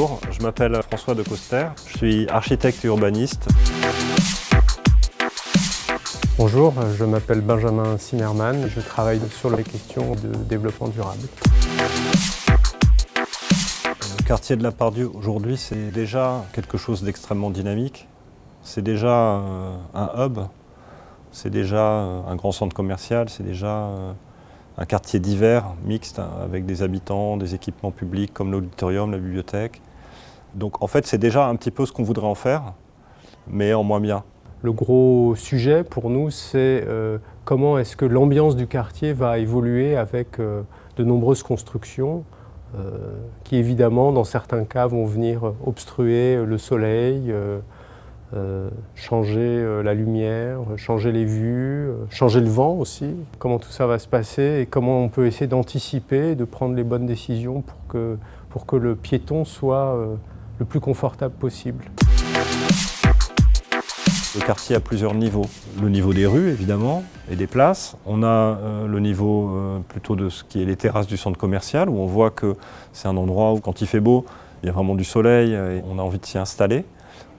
Bonjour, je m'appelle François de Coster, je suis architecte et urbaniste. Bonjour, je m'appelle Benjamin Zimmermann, je travaille sur les questions de développement durable. Le quartier de la Part-Dieu aujourd'hui, c'est déjà quelque chose d'extrêmement dynamique. C'est déjà un hub, c'est déjà un grand centre commercial, c'est déjà un quartier divers, mixte, avec des habitants, des équipements publics comme l'auditorium, la bibliothèque. Donc en fait, c'est déjà un petit peu ce qu'on voudrait en faire, mais en moins bien. Le gros sujet pour nous, c'est comment est-ce que l'ambiance du quartier va évoluer avec de nombreuses constructions qui évidemment, dans certains cas, vont venir obstruer le soleil, changer la lumière, changer les vues, changer le vent aussi. Comment tout ça va se passer et comment on peut essayer d'anticiper, de prendre les bonnes décisions pour que le piéton soit le plus confortable possible. Le quartier a plusieurs niveaux. Le niveau des rues, évidemment, et des places. On a le niveau plutôt de ce qui est les terrasses du centre commercial, où on voit que c'est un endroit où, quand il fait beau, il y a vraiment du soleil et on a envie de s'y installer.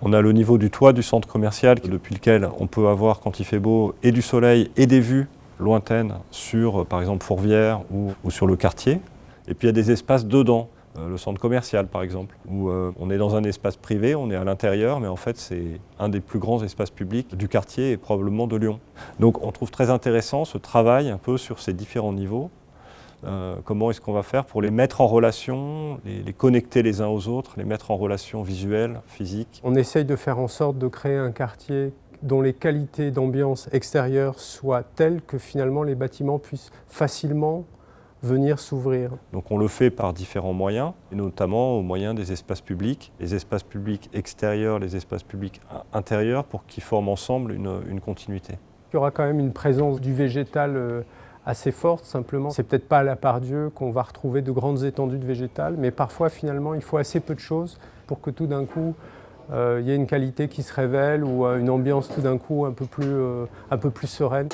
On a le niveau du toit du centre commercial, depuis lequel on peut avoir, quand il fait beau, et du soleil et des vues lointaines sur, par exemple, Fourvière ou sur le quartier. Et puis il y a des espaces dedans. Le centre commercial par exemple, où on est dans un espace privé, on est à l'intérieur, mais en fait c'est un des plus grands espaces publics du quartier et probablement de Lyon. Donc on trouve très intéressant ce travail un peu sur ces différents niveaux. Comment est-ce qu'on va faire pour les mettre en relation, les connecter les uns aux autres, les mettre en relation visuelle, physique. On essaye de faire en sorte de créer un quartier dont les qualités d'ambiance extérieure soient telles que finalement les bâtiments puissent facilement venir s'ouvrir. Donc on le fait par différents moyens, et notamment au moyen des espaces publics, les espaces publics extérieurs, les espaces publics intérieurs, pour qu'ils forment ensemble une continuité. Il y aura quand même une présence du végétal assez forte, simplement. C'est peut-être pas à la Part-Dieu qu'on va retrouver de grandes étendues de végétal, mais parfois finalement il faut assez peu de choses pour que tout d'un coup il y ait une qualité qui se révèle ou une ambiance tout d'un coup un peu plus sereine.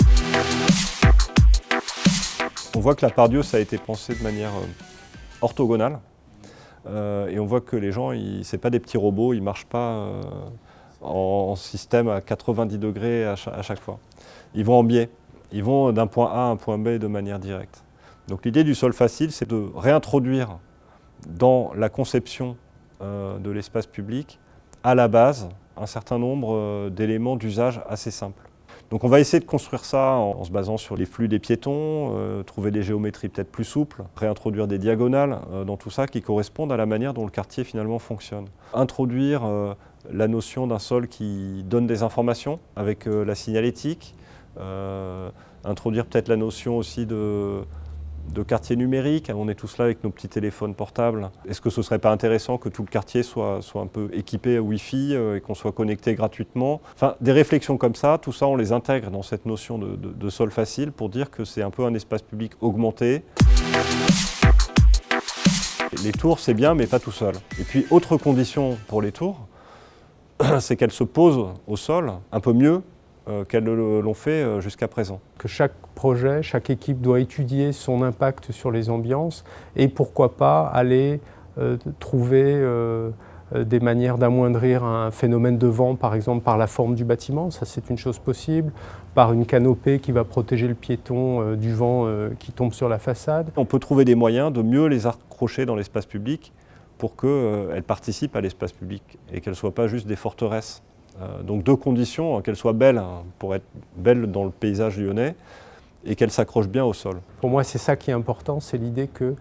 On voit que la Part-Dieu, ça a été pensé de manière orthogonale. Et on voit que les gens, ce n'est pas des petits robots, ils ne marchent pas en système à 90 degrés à chaque fois. Ils vont en biais. Ils vont d'un point A à un point B de manière directe. Donc l'idée du sol facile, c'est de réintroduire dans la conception de l'espace public, à la base, un certain nombre d'éléments d'usage assez simples. Donc on va essayer de construire ça en se basant sur les flux des piétons, trouver des géométries peut-être plus souples, réintroduire des diagonales dans tout ça qui correspondent à la manière dont le quartier finalement fonctionne. Introduire la notion d'un sol qui donne des informations avec la signalétique, introduire peut-être la notion aussi de quartier numérique. On est tous là avec nos petits téléphones portables. Est-ce que ce ne serait pas intéressant que tout le quartier soit un peu équipé à Wi-Fi et qu'on soit connecté gratuitement? Enfin, des réflexions comme ça, tout ça, on les intègre dans cette notion de sol facile pour dire que c'est un peu un espace public augmenté. Les tours, c'est bien, mais pas tout seul. Et puis, autre condition pour les tours, c'est qu'elles se posent au sol un peu mieux qu'elles l'ont fait jusqu'à présent. Que chaque projet, chaque équipe doit étudier son impact sur les ambiances et pourquoi pas aller trouver des manières d'amoindrir un phénomène de vent, par exemple par la forme du bâtiment, ça c'est une chose possible, par une canopée qui va protéger le piéton du vent qui tombe sur la façade. On peut trouver des moyens de mieux les accrocher dans l'espace public pour qu'elles participent à l'espace public et qu'elles ne soient pas juste des forteresses. Donc deux conditions, qu'elles soient belles pour être belles dans le paysage lyonnais et qu'elles s'accrochent bien au sol. Pour moi c'est ça qui est important, c'est l'idée qu'on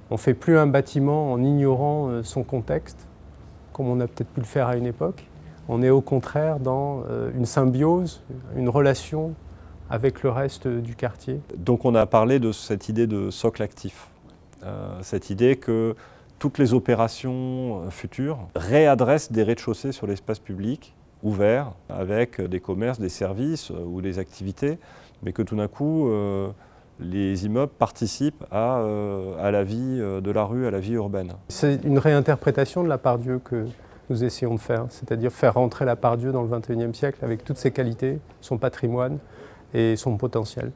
ne fait plus un bâtiment en ignorant son contexte, comme on a peut-être pu le faire à une époque. On est au contraire dans une symbiose, une relation avec le reste du quartier. Donc on a parlé de cette idée de socle actif, cette idée que toutes les opérations futures réadressent des rez-de-chaussée sur l'espace public, ouvert, avec des commerces, des services ou des activités, mais que tout d'un coup, les immeubles participent à la vie de la rue, à la vie urbaine. C'est une réinterprétation de la Part-Dieu que nous essayons de faire, c'est-à-dire faire rentrer la Part-Dieu dans le XXIe siècle avec toutes ses qualités, son patrimoine et son potentiel.